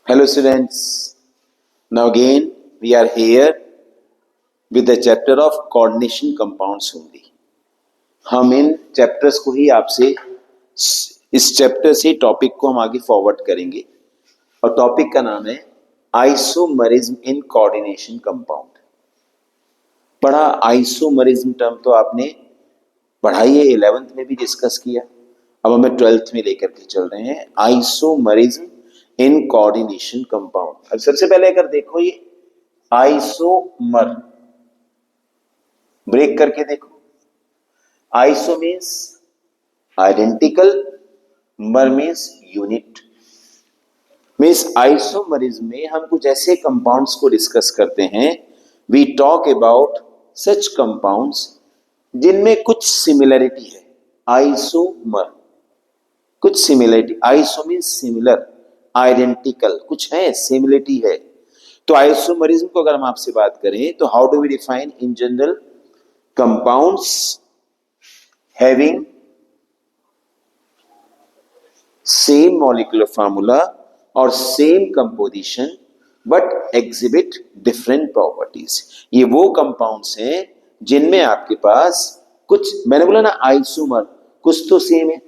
Hello students, now again we are here with the chapter of coordination compounds only. हम इन chapters को ही आपसे इस chapter से topic को हम आगे फॉरवर्ड करेंगे और टॉपिक का नाम है आइसोमरिज्म इन कोऑर्डिनेशन कंपाउंड। पढ़ा आइसोमरिज्म टर्म तो आपने पढ़ाई है, 11th में भी डिस्कस किया, अब हमें 12th में लेकर के चल रहे हैं आइसोमरिज्म इन कोऑर्डिनेशन कंपाउंड। अब सबसे पहले अगर देखो ये आइसोमर, ब्रेक करके देखो, iso means identical, mer means unit. Means isomerism में हम कुछ ऐसे कंपाउंड्स को डिस्कस करते हैं, we talk about such compounds जिनमें कुछ सिमिलरिटी है। आइसोमर कुछ similarity, iso means similar, identical कुछ है, सिमिलरिटी है। तो आइसोमरिज्म को अगर हम आपसे बात करें तो how do we define in general? Compounds having same molecular formula और same composition but exhibit different properties. ये वो कंपाउंड्स हैं जिनमें आपके पास कुछ, मैंने बोला ना आइसोमर, कुछ तो सेम है,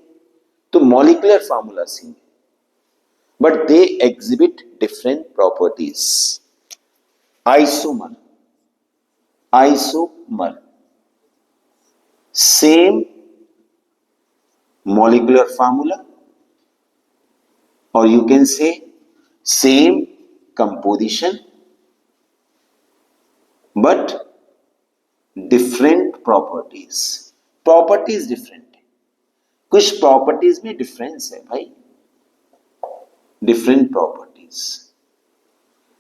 तो मॉलिक्यूलर फार्मूला सेम है, but they exhibit different properties. Isomer, same molecular formula, or you can say same composition, but different properties. Properties different है, कुछ properties में difference है भाई, डिफरेंट प्रॉपर्टीज।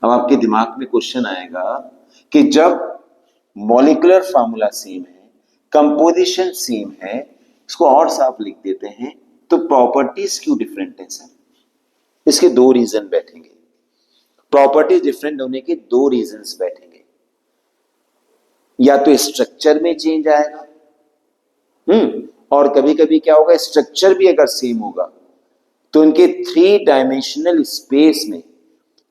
अब आपके दिमाग में क्वेश्चन आएगा कि जब मॉलिक्यूलर फार्मूला सेम है, कंपोजिशन सेम है, इसको और साफ लिख देते हैं तो प्रॉपर्टीज क्यों डिफरेंट है सर? इसके दो रीजन बैठेंगे, प्रॉपर्टीज डिफरेंट होने के दो रीजंस बैठेंगे। या तो स्ट्रक्चर में चेंज आएगा, और कभी कभी क्या होगा, स्ट्रक्चर भी अगर सेम होगा तो उनके 3 डायमेंशनल स्पेस में,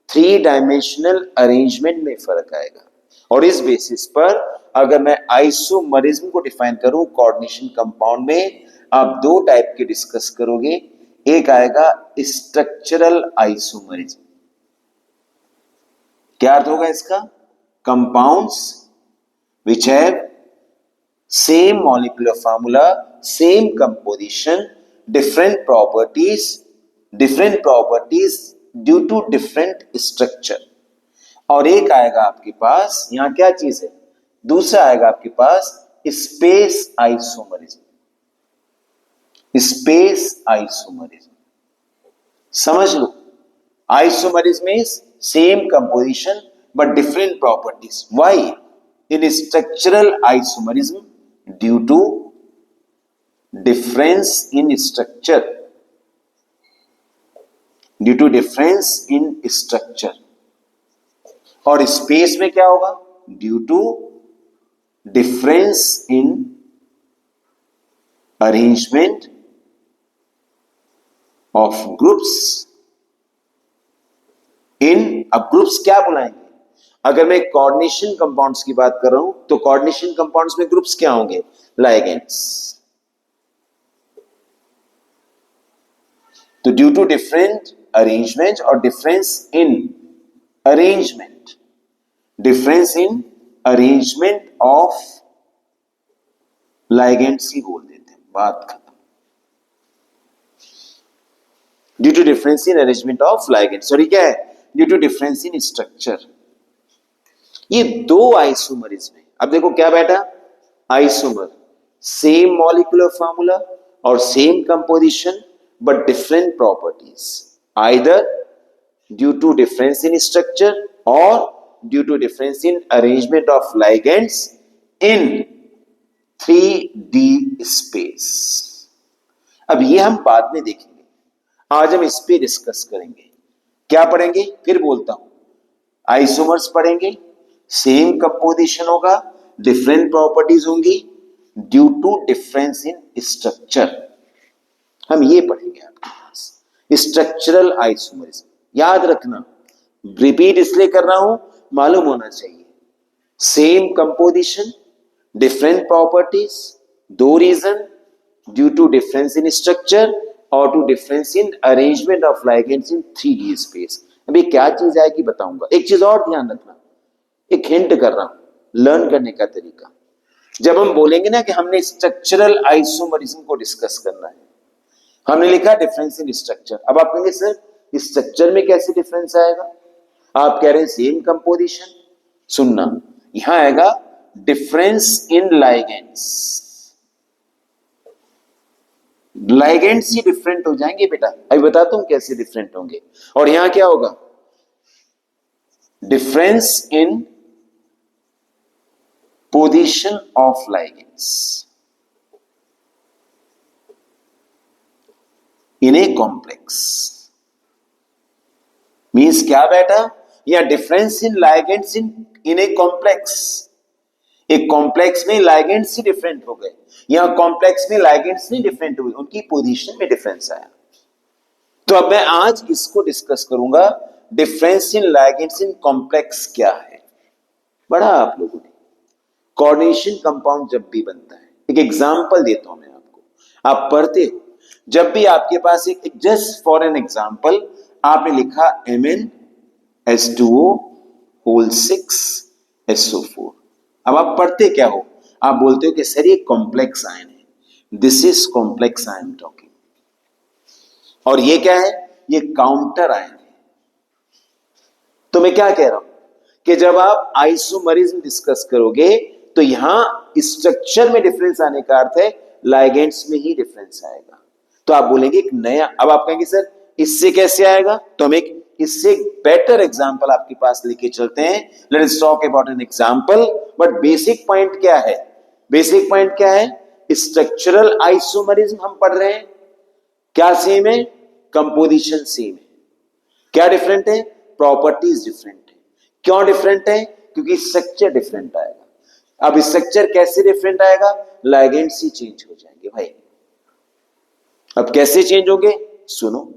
3 डायमेंशनल अरेंजमेंट में फर्क आएगा। और इस बेसिस पर अगर मैं आइसोमरिज्म को डिफाइन करूं कोऑर्डिनेशन कंपाउंड में, आप दो टाइप के डिस्कस करोगे। एक आएगा स्ट्रक्चरल आइसोमरिज्म। क्या अर्थ होगा इसका? Compounds which have same molecular formula, same composition, different properties due to different structure। और एक आएगा आपके पास, यहां क्या चीज है, दूसरा आएगा आपके पास स्पेस आइसोमरिज्म। स्पेस आइसोमरिज्म समझ लो, isomerism is same composition but different properties. Why? In structural isomerism due to difference in structure, due to difference in structure। और स्पेस में क्या होगा? Due to difference in arrangement of groups in. अब groups क्या बुलाएंगे? अगर मैं coordination compounds की बात कर रहा हूं तो कोऑर्डिनेशन कंपाउंड्स में ग्रुप्स क्या होंगे? लाइगेंड्स। तो ड्यू टू डिफरेंट अरेंजमेंट और difference in arrangement, difference in arrangement of ligands ही बोल देते हैं, बात खत्म। Due to difference in arrangement of ligands, sorry क्या है, due to difference in structure. ये दो आइसोमरिज्म है। अब देखो क्या बैठा, आइसोमर सेम मॉलिक्यूलर फार्मूला और same composition but different properties, either due to difference in structure or due to difference in arrangement of ligands in 3D space। अब ये हम बाद में देखेंगे, आज हम इस पे डिस्कस करेंगे। क्या पढ़ेंगे? फिर बोलता हूं, आइसोमर्स पढ़ेंगे, सेम कंपोजिशन होगा, डिफरेंट प्रॉपर्टीज होंगी due to difference in structure. हम ये पढ़ेंगे आपके पास स्ट्रक्चरल आइसोमरिज्म। याद रखना रिपीट इसलिए कर रहा हूं, मालूम होना चाहिए। सेम कंपोजिशन, डिफरेंट प्रॉपर्टीज, दो reason, due to difference in structure और to difference in arrangement of ligands in 3D space. अभी क्या चीज आएगी बताऊंगा। एक चीज और ध्यान रखना, एक हिंट कर रहा हूं लर्न करने का तरीका। जब हम बोलेंगे ना कि हमने स्ट्रक्चरल आइसोमरिज्म को डिस्कस करना है, हमने लिखा डिफरेंस इन स्ट्रक्चर। अब आप कहेंगे सर स्ट्रक्चर में कैसे डिफरेंस आएगा, आप कह रहे हैं सेम कंपोजिशन। सुनना, यहां आएगा डिफरेंस इन लाइगेंड्स। लाइगेंड्स ही डिफरेंट हो जाएंगे बेटा, अभी बताता हूं कैसे डिफरेंट होंगे। और यहां क्या होगा, difference in position of ligands in a complex means क्या बेटा, या difference in ligands in a complex। एक कॉम्प्लेक्स में ligands ही डिफरेंट हो गए, यहां कॉम्प्लेक्स में ligands नहीं डिफरेंट हुए, उनकी पोजीशन में डिफरेंस आया। तो अब मैं आज इसको डिस्कस करूंगा, difference in ligands in complex क्या है। बड़ा आप लोगों ने कोऑर्डिनेशन कंपाउंड जब भी बनता है, एक एग्जांपल देता हूं मैं आपको, आप पढ़ते हो, जब भी आपके पास एक जस्ट फॉर एन एग्जांपल आपने लिखा MnH2O होल 6SO4। अब आप पढ़ते क्या हो, आप बोलते हो कि सर ये कॉम्प्लेक्स आयन है, this is complex I am talking. और ये क्या है, ये काउंटर आयन है। तो मैं क्या कह रहा हूं कि जब आप आइसोमरिज्म डिस्कस करोगे तो यहां स्ट्रक्चर में डिफरेंस आने का अर्थ है लाइगेंड्स में ही डिफरेंस आएगा। तो आप बोलेंगे एक नया, अब आप कहेंगे सर इससे कैसे आएगा, तो हम एक इससे बेटर एग्जांपल आपके पास लेके चलते हैं। Let us talk about an example. But basic point क्या है, बेसिक पॉइंट क्या है, स्ट्रक्चरल आइसोमरिज्म हम पढ़ रहे हैं। क्या सेम है, कंपोजिशन सेम है। क्या डिफरेंट है, प्रॉपर्टीज डिफरेंट है। क्यों डिफरेंट है, क्योंकि स्ट्रक्चर डिफरेंट आएगा। अब स्ट्रक्चर कैसे डिफरेंट आएगा, लाइगेंड्स ही चेंज हो जाएंगे भाई। अब कैसे चेंज होंगे, सुनो।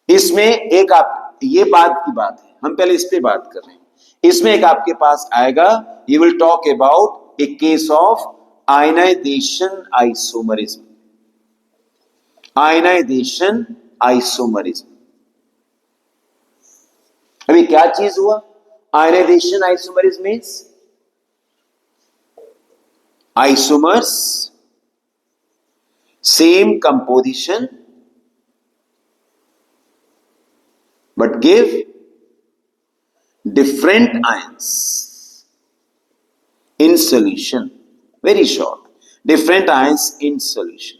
इसमें एक आप, ये बात की बात है, हम पहले इस पे बात कर रहे हैं। इसमें एक आपके पास आएगा, you will talk about a case of ionisation isomerism. Ionisation isomerism, अभी क्या चीज हुआ, ionisation isomerism means isomers same composition but give different ions in solution। very short, different ions in solution,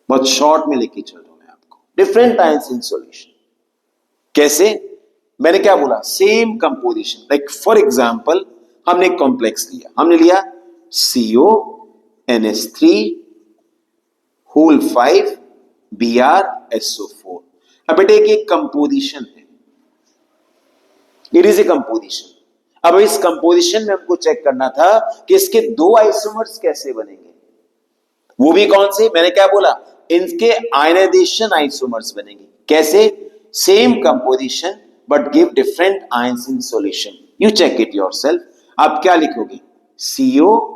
बहुत शॉर्ट में लेके चल रहा हूं मैं आपको। डिफरेंट आयंस इन सॉल्यूशन कैसे, मैंने क्या बोला, same composition. Like for example हमने एक कॉम्प्लेक्स लिया, हमने लिया CONH3 होल 5 BrSO4। अब बेटे एक कंपोजिशन है, इट इज ए कंपोजिशन। अब इस कंपोजिशन में हमको चेक करना था कि इसके दो आइसोमर्स कैसे बनेंगे, वो भी कौन से, मैंने क्या बोला, इनके आयनाइजेशन आइसोमर्स बनेंगे। कैसे, same composition but give different ions in solution. You check it yourself. आप क्या लिखोगे, CONH3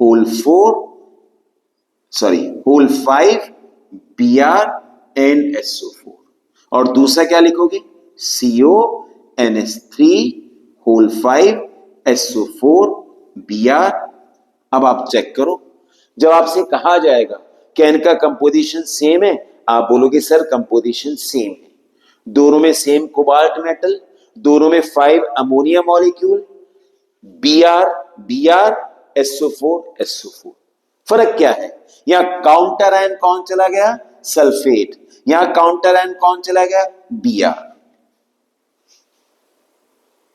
होल 5 BrNSO4। और दूसरा क्या लिखोगे, CONH3 होल 5 SO4 Br। अब आप चेक करो, जब आपसे कहा जाएगा कि इनका कंपोजिशन सेम है, आप बोलोगे सर कंपोजिशन सेम है, दोनों में सेम कोबाल्ट मेटल, दोनों में 5 अमोनिया मॉलिक्यूल, Br SO4। फर्क क्या है, यहां काउंटर आयन कौन चला गया, सल्फेट, यहां काउंटर आयन कौन चला गया, Br।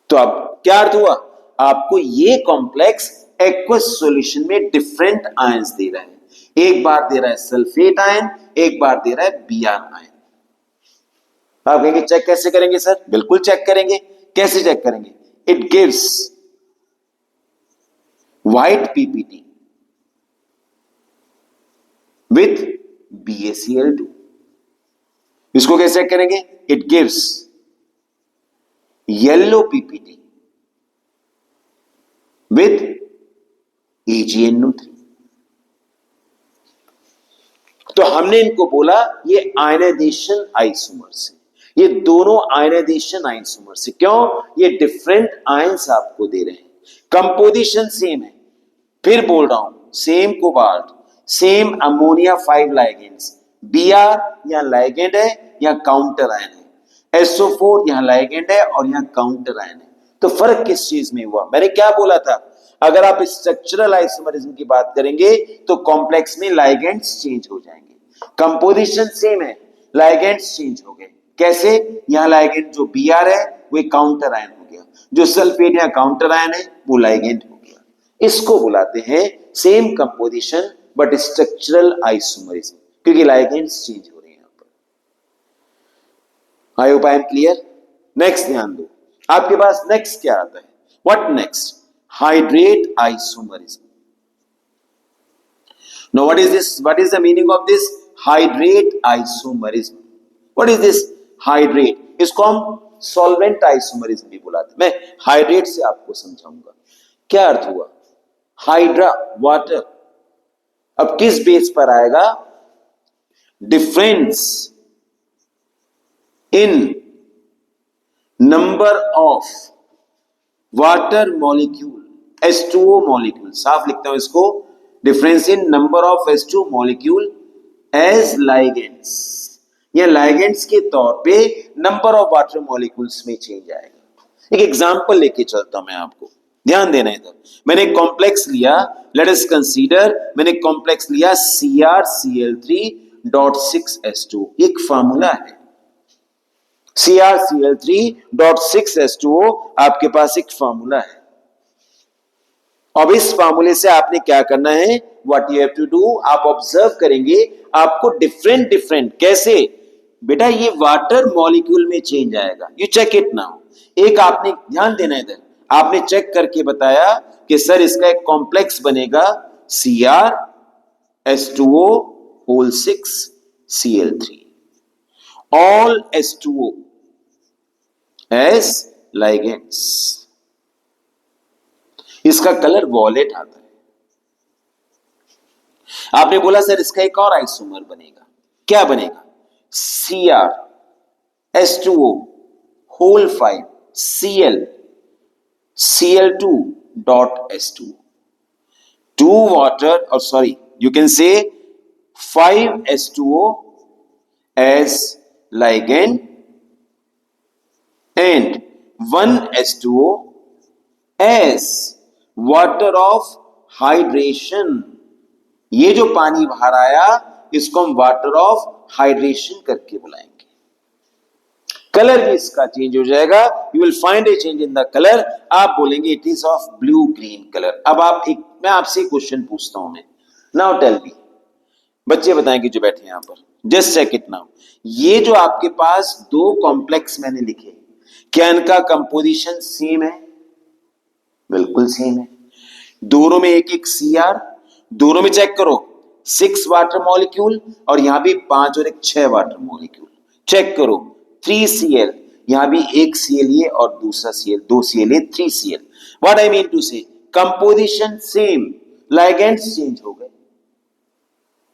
तो अब क्या अर्थ हुआ, आपको ये कॉम्प्लेक्स एक्वस सॉल्यूशन में डिफरेंट आयंस दे रहा है। एक बार दे रहा है सल्फेट आयन, एक बार दे रहा है Br आयन। आप कहेंगे चेक कैसे करेंगे सर, बिल्कुल चेक करेंगे। कैसे चेक करेंगे, it gives white PPT with BaCl2। इसको कैसे करेंगे? It gives yellow PPT with AgNO3। तो हमने इनको बोला ये आयनाइजेशन आइसोमर्स है, ये दोनों आयनाइजेशन आइसोमर्स है। क्यों? ये डिफरेंट आयंस आपको दे रहे हैं, कंपोजिशन सेम है। फिर बोल रहा हूं, same cobalt, same ammonia 5 ligands, Br यहां लाइगेंड है, यहां काउंटर आयन है, SO4 यहां लाइगेंड है और यहां काउंटर आयन है। तो फर्क किस चीज में हुआ? मैंने क्या बोला था? अगर आप स्ट्रक्चरल आइसोमरिज्म की बात करेंगे तो कॉम्प्लेक्स में लाइगेंड्स चेंज हो जाएंगे, कंपोजिशन सेम है, लाइगेंड्स चेंज हो गए। कैसे? यहां लाइगेंड जो Br है वो काउंटर आयन हो गया, जो सल्फेट यहां काउंटर आयन है वो लाइगेंड हो गया। इसको बुलाते हैं same composition but structural isomerism, क्योंकि लाइगेंड्स चेंज हो रहे हैं यहां पर। I hope I am clear. Next ध्यान दो, आपके पास नेक्स्ट क्या आता है? What next? Hydrate isomerism. Now what is this? What is the meaning of this hydrate isomerism? What is this hydrate? इसको हम solvent isomerism भी बुलाते हैं। मैं hydrate से आपको समझाऊंगा क्या अर्थ हुआ। हाइड्रा वाटर, अब किस बेस पर आएगा? Difference in number of water molecule, H2O molecule, साफ लिखता हूं इसको, difference in number of H2 molecule as ligands, या लाइगेंड्स के तौर पे नंबर ऑफ वाटर मॉलिक्यूल्स में चेंज आएगा। एक एग्जांपल लेके चलता हूं मैं आपको, ध्यान देना इधर। मैंने एक कॉम्प्लेक्स लिया, लेट अस कंसीडर, मैंने कॉम्प्लेक्स लिया CrCl3.6H2, एक फार्मूला है CrCl3.6H2O, आपके पास एक फार्मूला है। अब इस फार्मूले से आपने क्या करना है? What you have to do, आप ऑब्जर्व करेंगे, आपको डिफरेंट डिफरेंट, कैसे बेटा, ये वाटर मॉलिक्यूल में चेंज आएगा। You check it now. एक आपने ध्यान देना इधर, आपने चेक करके बताया कि सर इसका एक कॉम्प्लेक्स बनेगा CrH2O6Cl3, all H2O as ligands, इसका कलर वॉलेट आता है। आपने बोला सर इसका एक और आइसोमर बनेगा, क्या बनेगा? CrH2O whole 5 Cl2.H2O, 2 water, or sorry, you can say 5 H2O as ligand and 1 H2O as water of hydration. ये जो पानी बाहर आया इसको हम वाटर ऑफ हाइड्रेशन करके बुलाएंगे। कलर भी इसका चेंज हो जाएगा, you will find A change in the colour. आप बोलेंगे it is of blue green colour. अब मैं आपसे क्वेश्चन पूछता हूं मैं, नाउ टेल मी, बच्चे बताएंगे जो बैठे यहां पर, जस्ट चेक इट नाउ। ये जो आपके पास दो कॉम्प्लेक्स मैंने लिखे, क्या इनका कंपोजिशन सेम है? बिल्कुल सेम है। दोनों में एक एक Cr, दोनों में चेक करो 6 वाटर मॉलिक्यूल और यहां भी 5 और एक 6 वाटर मॉलिक्यूल। चेक करो 3Cl, यहां भी एक Cl ये और दूसरा Cl, 2 Cl ये 3Cl। What I mean to say, composition same, ligands change हो गए।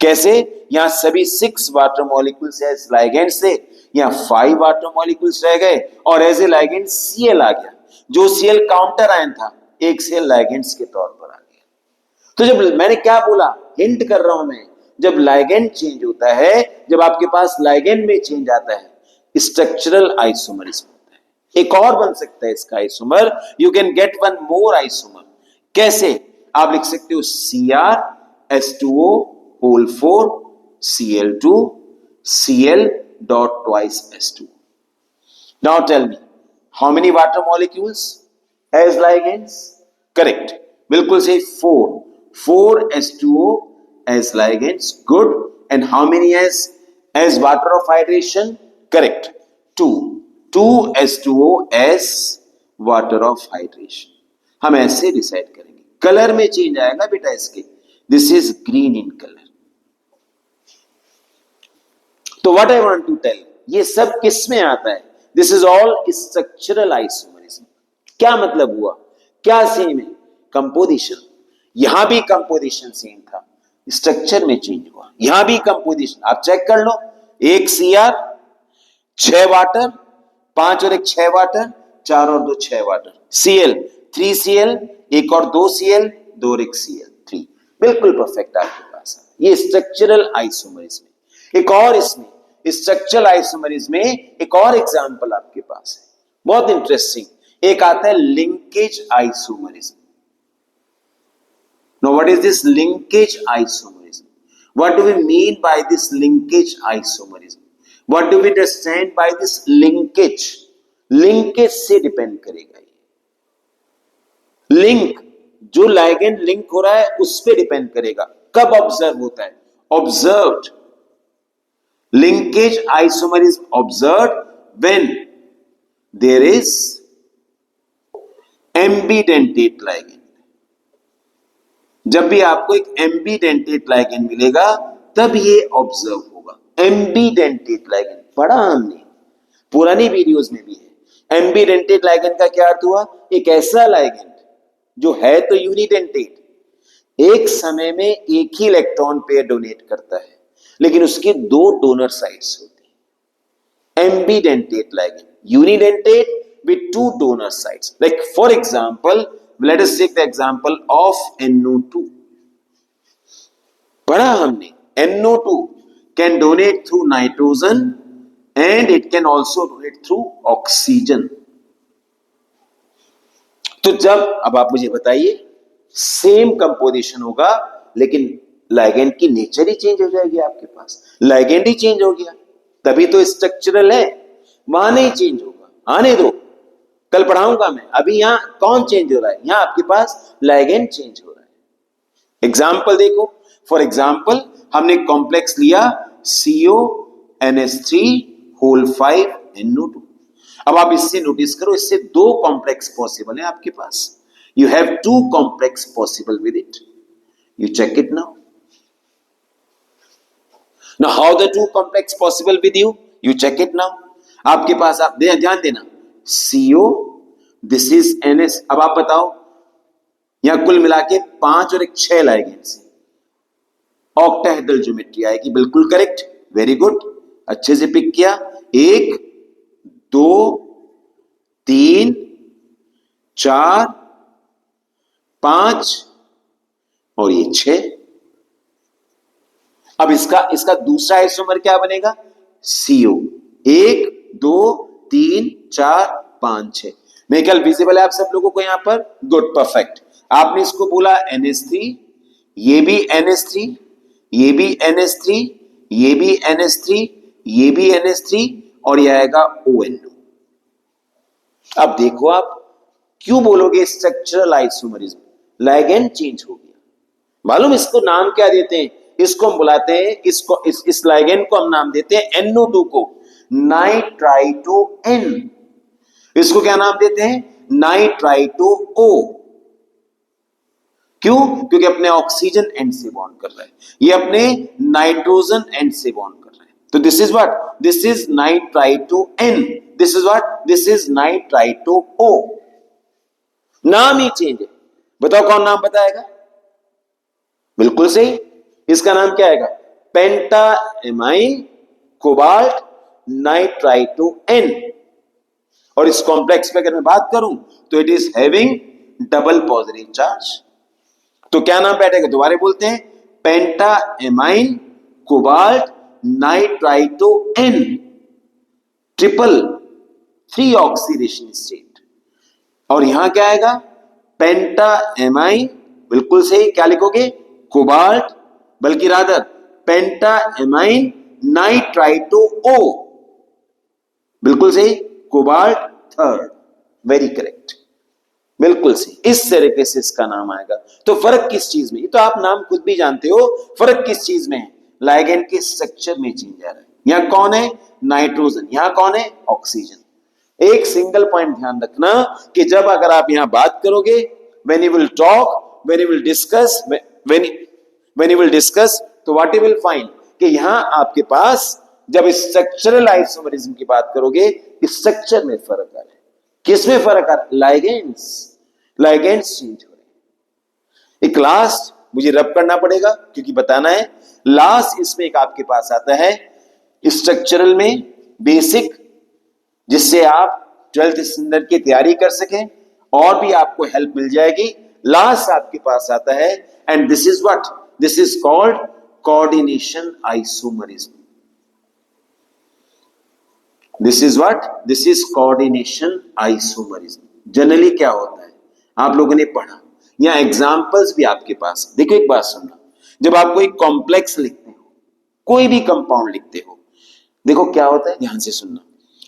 कैसे? यहां सभी 6 वाटर मॉलिक्यूल्स एज लाइगेंड्स थे, यहां 5 वाटर मॉलिक्यूल्स रह गए और एज ए लाइगेंड Cl आ गया। जो Cl काउंटर आयन था, एक Cl लाइगेंड्स के तौर पर आ गया। तो जब मैंने क्या बोला, हिंट कर रहा हूं मैं, जब लाइगेंड चेंज होता है, जब आपके पास लाइगेंड में चेंज आता है, स्ट्रक्चरल आइसोमरिज्म होता है। एक और बन सकता है इसका isomer, you can get one more isomer. कैसे? आप लिख सकते हो CrH2O whole 4 Cl2 Cl dot twice H2O. Now tell me, how many water molecules as ligands? Correct. बिल्कुल सही, 4 H2O as ligands. Good. And how many as water of hydration? Correct. 2 H2O as water of hydration. हम ऐसे decide करेंगे। Colour में change आएगा बेटा इसके, this is green in colour. तो what I want to tell, ये सब किस में आता है? This is all structural isomerism. क्या मतलब हुआ? क्या सेम है? कंपोजिशन। यहां भी कंपोजिशन सेम था, स्ट्रक्चर में चेंज हुआ। यहां भी कंपोजिशन, आप चेक कर लो, 1 Cr, 6 वाटर, 5 और 1 6 वाटर, 4 और 2 6 वाटर, Cl 3 Cl, 1 और 2 Cl, 2 और 1 Cl3, बिल्कुल परफेक्ट आपके पास। ये स्ट्रक्चरल आइसोमरिज्म। एक और इसमें स्ट्रक्चरल आइसोमरिज्म में एक और एग्जांपल आपके पास है, बहुत इंटरेस्टिंग। एक आता है linkage isomerism. Now, what is this linkage isomerism? What do we mean by this linkage isomerism? What do we understand by this linkage? Linkage से डिपेंड करेगा ये लिंक, जो लाइगेंड लिंक हो रहा है उस पे डिपेंड करेगा। कब ऑब्जर्व होता है? Observed. Linkage isomerism observed when there is ambidentate ligand. जब भी आपको एक एम्बिडेंटेट लाइगेंड मिलेगा तब ये ऑब्जर्व होगा। एम्बिडेंटेट लाइगेंड पढ़ा हमने, पुरानी वीडियोस में भी है। एम्बिडेंटेट लाइगेंड का क्या अर्थ हुआ? एक ऐसा लाइगेंड जो है तो यूनिडेंटेट, एक समय में एक ही इलेक्ट्रॉन पेयर डोनेट करता है, लेकिन उसकी 2 डोनर साइट्स होती है। एम्बिडेंटेट ligand, unidentate with 2 donor sites. Like for example, let us take the example of NO2. पढ़ा हमने, NO2 can donate through nitrogen and it can also donate through oxygen. तो जब, अब आप मुझे बताइए, सेम कंपोजिशन होगा लेकिन लाइगेंड की नेचर ही चेंज हो जाएगी आपके पास। लाइगेंड ही चेंज हो गया, तभी तो स्ट्रक्चरल है, वहां नहीं चेंज होगा। आने दो, कल पढ़ाऊंगा मैं। अभी यहां कौन चेंज हो रहा है? यहां आपके पास लाइगेंड चेंज हो रहा है। एग्जाम्पल देखो, फॉर एग्जाम्पल हमने कॉम्प्लेक्स लिया CO NH3 5NO2। अब आप इससे नोटिस करो, इससे 2 कॉम्प्लेक्स पॉसिबल है आपके पास। You have 2 complex possible with it. You check it now. Now how the 2 complex possible with you? You check it now. आपके पास, आप ध्यान देना, CO, this is NS। अब आप बताओ, यहां कुल मिला के 5 और 1 6 लाइगेंड्स, ऑक्टाहेड्रल ज्योमेट्री आएगी। बिल्कुल करेक्ट, वेरी गुड, अच्छे से पिक किया। 1 2 3 4 5 और ये 6। अब इसका दूसरा आइसोमर क्या बनेगा? CO 1 2 3 4 5 6। मेरे ख्याल विजिबल है आप सब लोगों को यहां पर? Good, perfect. आपने इसको बोला NH3, ये भी NH3, ये भी NH3, ये भी NH3, ये भी NH3 और ये आएगा ONO। अब देखो, आप क्यों बोलोगे स्ट्रक्चरल आइसोमरिज्म? लाइगेंड चेंज हो गया। मालूम इसको नाम क्या देते हैं? इसको हम बुलाते हैं, इस लाइगेंड को हम नाम देते हैं NO2 को नाइट्राइटो N। इसको क्या नाम देते हैं? Nitrito O। क्यों? क्योंकि अपने ऑक्सीजन एंड से बॉन्ड कर रहा है, ये अपने नाइट्रोजन एंड से बॉन्ड कर रहा है। तो this is what? This is nitrito N। This is what? This is nitrito O। नाम ही चेंज है। बताओ कौन नाम बताएगा? बिल्कुल सही, इसका नाम क्या आएगा? पेंटाएमाइन कोबाल्ट नाइट्राइटो N। और इस कॉम्प्लेक्स पे अगर मैं बात करूं तो it is having double positive charge. तो क्या नाम बैठेगा? दोबारा बोलते हैं, pentaammine cobalt nitrito N, triple 3 oxidation state. और यहां क्या आएगा? पेंटाएमाइन, बिल्कुल सही। क्या लिखोगे? कोबाल्ट, बल्कि रादर पेंटाएमाइन नाइट्राइटो O, बिल्कुल सही, कोबाल्ट 3rd, वेरी करेक्ट, बिल्कुल सही। इस तरीके से इसका नाम आएगा। तो फर्क किस चीज में? ये तो आप नाम खुद भी जानते हो, फर्क किस चीज में है? लाइगेंड के स्ट्रक्चर में चेंज आ रहा है। यहां कौन है? नाइट्रोजन, यहां कौन है? ऑक्सीजन। एक सिंगल पॉइंट ध्यान रखना कि जब अगर आप यहां बात करोगे, when you will talk, when you will discuss, तो what you will find कि यहां आपके पास जब स्ट्रक्चरल आइसोमरिज्म की बात करोगे, स्ट्रक्चर में फर्क आ रहा है। किसमें फर्क आ रहा है? लाइगेंड्स चेंज हो रहे हैं। एक लास्ट मुझे रब करना पड़ेगा क्योंकि बताना है। लास्ट इसमें एक आपके पास आता है स्ट्रक्चरल में बेसिक, जिससे आप 12th स्टैंडर्ड की तैयारी कर सकें और भी आपको हेल्प मिल जाएगी। लास्ट आपके पास आता है and this is what, this is called coordination isomerism. This is what, this is coordination isomerism. Generally क्या होता है, आप लोगों ने पढ़ा, यहां एग्जांपल्स भी आपके पास है। देखो एक बात सुनना, जब आप कोई कॉम्प्लेक्स लिखते हो, कोई भी कंपाउंड लिखते हो, देखो क्या होता है, ध्यान से सुनना।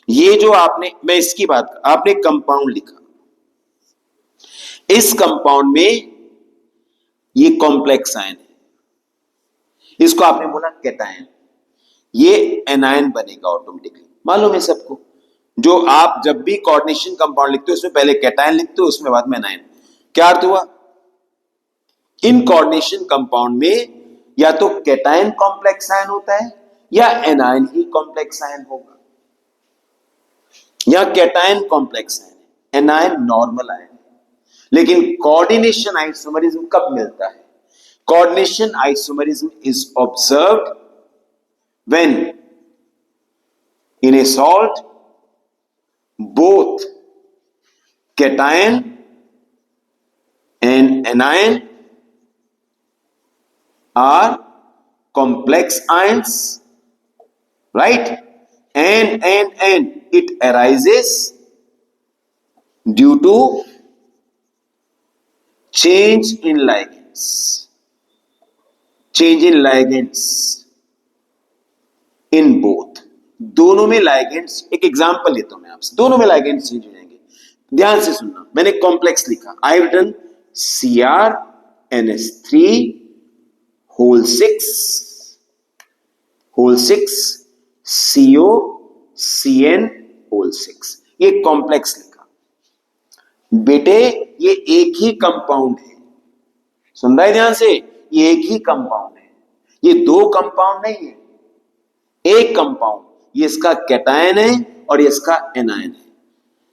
ये जो आपने, मैं इसकी बात, आपने कंपाउंड लिखा, इस कंपाउंड में ये कॉम्प्लेक्स आयन है, इसको आपने बोला कैटायन, ये एनायन बनेगा ऑटोमेटिकली। मालूम है सबको, जो आप जब भी कोऑर्डिनेशन कंपाउंड लिखते हो उसमें पहले कैटायन लिखते हो, उसमें बाद में एनायन। क्या अर्थ हुआ? इन कोऑर्डिनेशन कंपाउंड में या तो कैटायन कॉम्प्लेक्स आयन होता है या एनायन ही कॉम्प्लेक्स आयन होगा। या cation complex ion, anion normal ion. लेकिन कोऑर्डिनेशन आइसोमरिज्म कब मिलता है? Coordination isomerism is observed when in a salt both cation and anion are complex ions, right? And it arises due to change in ligands, in both, दोनों में ligands. एक example लेता हूं मैं आपसे, दोनों में लाइगेंड्स चेंज हो जाएंगे। ध्यान से सुनना, मैंने कॉम्प्लेक्स लिखा, I have written CrNH3 whole 6 COCN whole 6, ये कॉम्प्लेक्स लिखा। बेटे ये एक ही कंपाउंड है, सुन रहा है ध्यान से, ये एक ही कंपाउंड है, ये दो कंपाउंड नहीं है, एक कंपाउंड। ये इसका कैटायन है और ये इसका एनायन है।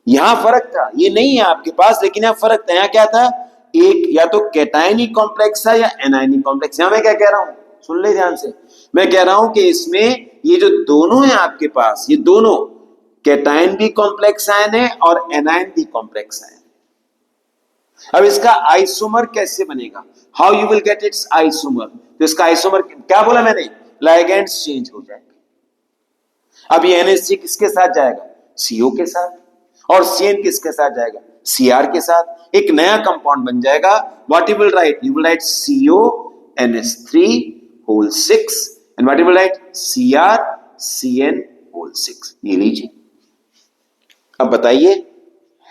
यहां फर्क था, ये नहीं है आपके पास, लेकिन यहां फर्क था। यहां क्या था, एक या तो कैटायन ही कॉम्प्लेक्स था या एनायन ही कॉम्प्लेक्स। यहां मैं क्या कह रहा हूं, सुन ले ध्यान से, मैं कह रहा हूं कि इसमें ये जो दोनों है आपके पास, ये दोनों कैटायन भी कॉम्प्लेक्स आयन है और एनायन भी कॉम्प्लेक्स आयन है। अब इसका आइसोमर कैसे बनेगा, how you will get it's isomer? तो इसका आइसोमर क्या बोला मैंने, लाइगेंड्स चेंज हो जाएंगे। अब ये NH3 किसके साथ जाएगा, CO के साथ, और CN किसके साथ जाएगा, Cr के साथ। एक नया कंपाउंड बन जाएगा। What you will write, you will write CONH3 whole 6 and what you will write CrCN whole 6। ये लीजिए। अब बताइए,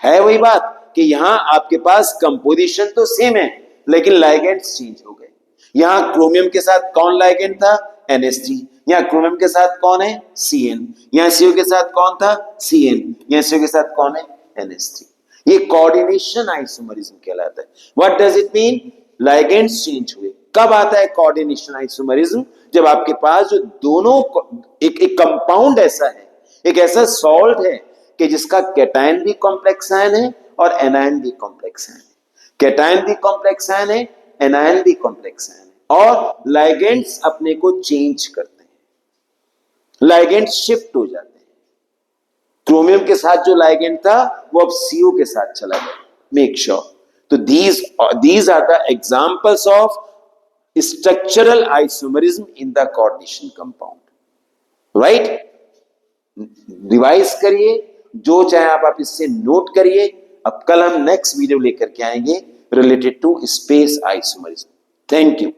है वही बात कि यहां आपके पास कंपोजिशन तो सेम है लेकिन लाइगेंड्स चेंज हो गए। यहां क्रोमियम के साथ कौन लाइगेंड था, NH3। यहां क्रोमियम के साथ कौन है, CN। यहां CO के साथ कौन था, CN। यहां CO के साथ कौन है, NH3। ये कोऑर्डिनेशन आइसोमरिज्म कहलाता है। What does it mean, ligands change हुए। कब आता है कोऑर्डिनेशन आइसोमरिज्म, जब आपके पास जो दोनों एक कंपाउंड ऐसा है, एक ऐसा सॉल्ट है कि जिसका कैटायन भी कॉम्प्लेक्स आयन है और एनायन भी कॉम्प्लेक्स आयन है। कैटायन भी कॉम्प्लेक्स आयन है, एनायन भी कॉम्प्लेक्स आयन है, और लाइगेंड्स अपने को चेंज करते हैं, लाइगेंड शिफ्ट हो जाते हैं। क्रोमियम के साथ जो लाइगेंड था वो अब CO के साथ चला गया। Make sure. तो these are the examples of structural isomerism in the coordination compound, right? Revise करिए, जो चाहे आप इससे नोट करिए। अब कल हम नेक्स्ट वीडियो लेकर के आएंगे related to space isomerism. Thank you.